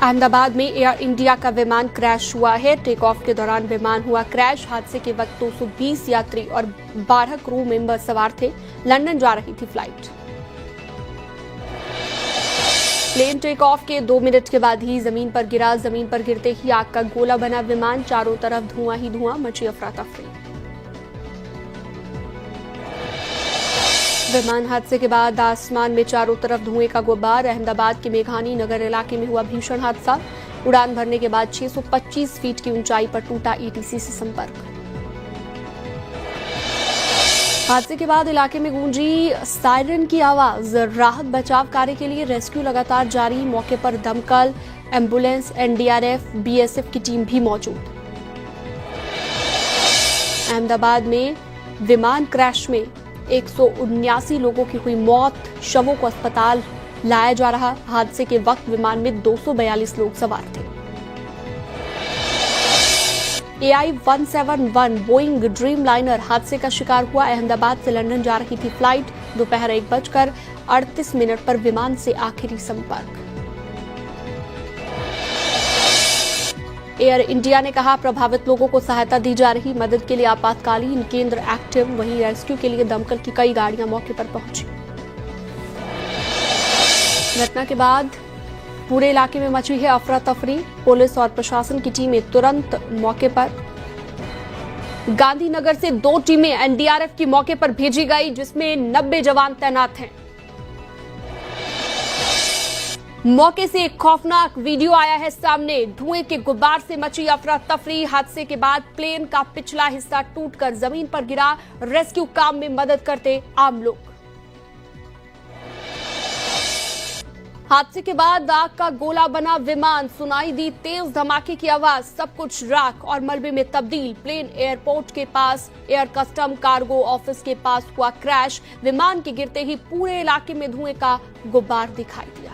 अहमदाबाद में air India का विमान क्रैश हुआ है। टेक ऑफ के दौरान विमान हुआ क्रैश। हादसे के वक्त 220 यात्री और 12 क्रू मेंबर सवार थे। लंदन जा रही थी फ्लाइट। प्लेन टेक ऑफ के 2 मिनट के बाद ही जमीन पर गिरा। जमीन पर गिरते ही आग का गोला बना विमान। चारों तरफ धुआं ही धुआं, मची अफरा तफरी। विमान हादसे के बाद आसमान में चारों तरफ धुएं का गुब्बार। अहमदाबाद के मेघानी नगर इलाके में हुआ भीषण हादसा। उड़ान भरने के बाद 625 फीट की ऊंचाई पर टूटा ईटीसी से संपर्क। हादसे के बाद इलाके में गूंजी सायरन की आवाज। राहत बचाव कार्य के लिए रेस्क्यू लगातार जारी। मौके पर दमकल, एम्बुलेंस, एनडीआरएफ, बीएसएफ की टीम भी मौजूद। अहमदाबाद में विमान क्रैश में 179 लोगों की हुई मौत। शवों को अस्पताल लाया जा रहा। हादसे के वक्त विमान में 242 लोग सवार थे। AI-171 बोइंग ड्रीम लाइनर हादसे का शिकार हुआ। अहमदाबाद से लंदन जा रही थी फ्लाइट। दोपहर 1:38 पर विमान से आखिरी संपर्क। एयर इंडिया ने कहा प्रभावित लोगों को सहायता दी जा रही। मदद के लिए आपातकालीन केंद्र एक्टिव। वहीं रेस्क्यू के लिए दमकल की कई गाड़ियां मौके पर पहुंची। घटना के बाद पूरे इलाके में मची है अफरा तफरी। पुलिस और प्रशासन की टीमें तुरंत मौके पर। गांधीनगर से 2 टीमें एनडीआरएफ की मौके पर भेजी गई, जिसमें 90 जवान तैनात हैं। मौके से एक खौफनाक वीडियो आया है सामने। धुएं के गुब्बार से मची अफरा तफरी। हादसे के बाद प्लेन का पिछला हिस्सा टूटकर जमीन पर गिरा। रेस्क्यू काम में मदद करते आम लोग। हादसे के बाद आग का गोला बना विमान। सुनाई दी तेज धमाके की आवाज। सब कुछ राख और मलबे में तब्दील। प्लेन एयरपोर्ट के पास एयर कस्टम कार्गो ऑफिस के पास हुआ क्रैश। विमान के गिरते ही पूरे इलाके में धुएं का गुब्बार दिखाई दिया।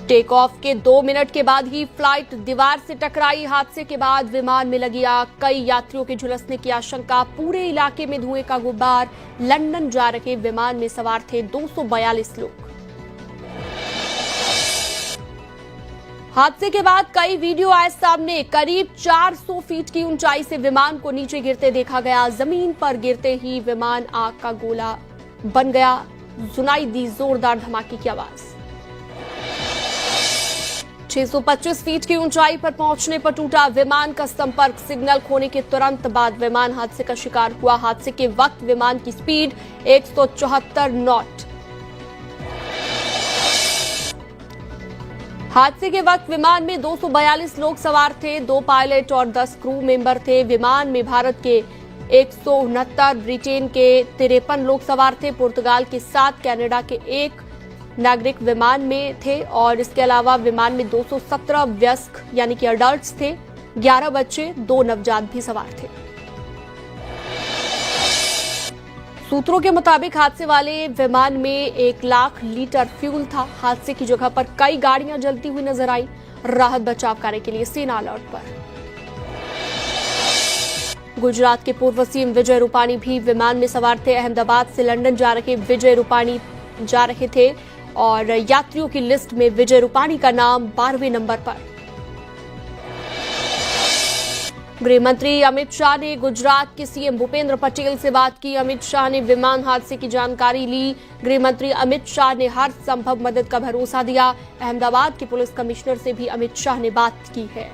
टेक ऑफ के 2 मिनट के बाद ही फ्लाइट दीवार से टकराई। हादसे के बाद विमान में लगी आग। कई यात्रियों के झुलसने की आशंका। पूरे इलाके में धुएं का गुब्बार। लंदन जा रहे विमान में सवार थे 242 लोग। हादसे के बाद कई वीडियो आए सामने। करीब 400 फीट की ऊंचाई से विमान को नीचे गिरते देखा गया। जमीन पर गिरते ही विमान आग का गोला बन गया। सुनाई दी जोरदार धमाके की आवाज। 625 फीट की ऊंचाई पर पहुंचने पर टूटा विमान का संपर्क। सिग्नल खोने के तुरंत बाद विमान हादसे का शिकार हुआ। हादसे के वक्त विमान की स्पीड 174 नॉट। हादसे के वक्त विमान में 242 लोग सवार थे। 2 पायलट और 10 क्रू मेंबर थे। विमान में भारत के 169, ब्रिटेन के 53 लोग सवार थे। पुर्तगाल के 7, कनाडा के 1 नागरिक विमान में थे और इसके अलावा विमान में 217 वयस्क यानी कि अडल्ट्स थे। 11 बच्चे, 2 नवजात भी सवार थे। सूत्रों के मुताबिक हादसे वाले विमान में 1 लाख लीटर फ्यूल था। हादसे की जगह पर कई गाड़ियां जलती हुई नजर आई। राहत बचाव कार्य के लिए सेना अलर्ट पर। गुजरात के पूर्व सीएम विजय रूपाणी भी विमान में सवार थे। अहमदाबाद से लंदन जा रहे विजय रूपाणी जा रहे थे और यात्रियों की लिस्ट में विजय रूपाणी का नाम 12वें नंबर पर। गृह मंत्री अमित शाह ने गुजरात के सीएम भूपेंद्र पटेल से बात की। अमित शाह ने विमान हादसे की जानकारी ली। गृह मंत्री अमित शाह ने हर संभव मदद का भरोसा दिया। अहमदाबाद के पुलिस कमिश्नर से भी अमित शाह ने बात की है।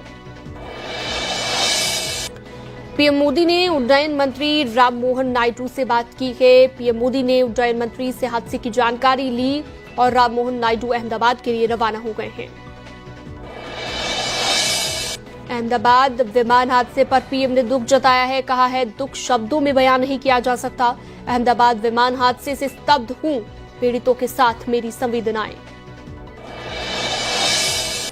पीएम मोदी ने उड्डयन मंत्री राममोहन नायडू से बात की है। पीएम मोदी ने उड्डयन मंत्री से हादसे की जानकारी ली और राममोहन नायडू अहमदाबाद के लिए रवाना हो गए हैं। अहमदाबाद विमान हादसे पर पीएम ने दुख जताया है। कहा है दुख शब्दों में बयान नहीं किया जा सकता। अहमदाबाद विमान हादसे से स्तब्ध हूं। पीड़ितों के साथ मेरी संवेदनाएं।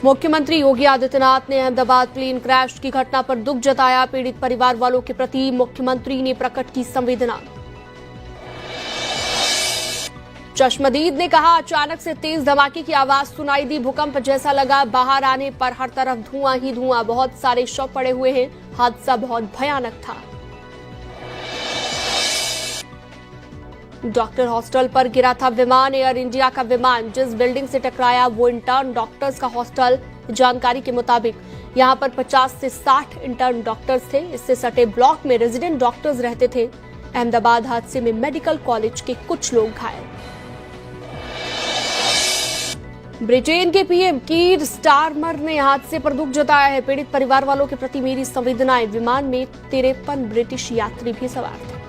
मुख्यमंत्री योगी आदित्यनाथ ने अहमदाबाद प्लेन क्रैश की घटना पर दुख जताया। पीड़ित परिवार वालों के प्रति मुख्यमंत्री ने प्रकट की संवेदना। चश्मदीद ने कहा अचानक से तेज धमाके की आवाज सुनाई दी। भूकंप जैसा लगा। बाहर आने पर हर तरफ धुआं ही धुआं। बहुत सारे शव पड़े हुए हैं। हादसा बहुत भयानक था। डॉक्टर हॉस्टल पर गिरा था विमान। एयर इंडिया का विमान जिस बिल्डिंग से टकराया वो इंटर्न डॉक्टर्स का हॉस्टल। जानकारी के मुताबिक यहां पर 50 से 60 इंटर्न डॉक्टर्स थे। इससे सटे ब्लॉक में रेजिडेंट डॉक्टर्स रहते थे। अहमदाबाद हादसे में मेडिकल कॉलेज के कुछ लोग घायल। ब्रिटेन के पीएम कीर स्टारमर ने हादसे पर दुख जताया है। पीड़ित परिवार वालों के प्रति मेरी संवेदनाएं। विमान में 53 ब्रिटिश यात्री भी सवार थे।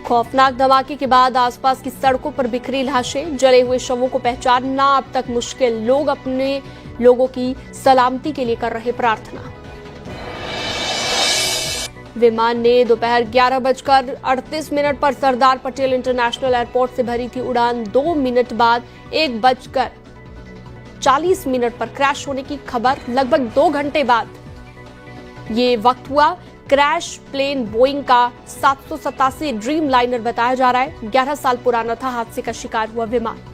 खौफनाक धमाके के बाद आसपास की सड़कों पर बिखरी लाशें, जले हुए शवों को पहचानना अब तक मुश्किल। लोग अपने लोगों की सलामती के लिए कर रहे प्रार्थना। विमान ने दोपहर 11:38 पर सरदार पटेल इंटरनेशनल एयरपोर्ट से भरी थी उड़ान। 2 मिनट बाद 1:40 पर क्रैश होने की खबर। लगभग 2 घंटे बाद ये वक्त हुआ। क्रैश प्लेन बोइंग का 787 ड्रीम लाइनर बताया जा रहा है। 11 साल पुराना था हादसे का शिकार हुआ विमान।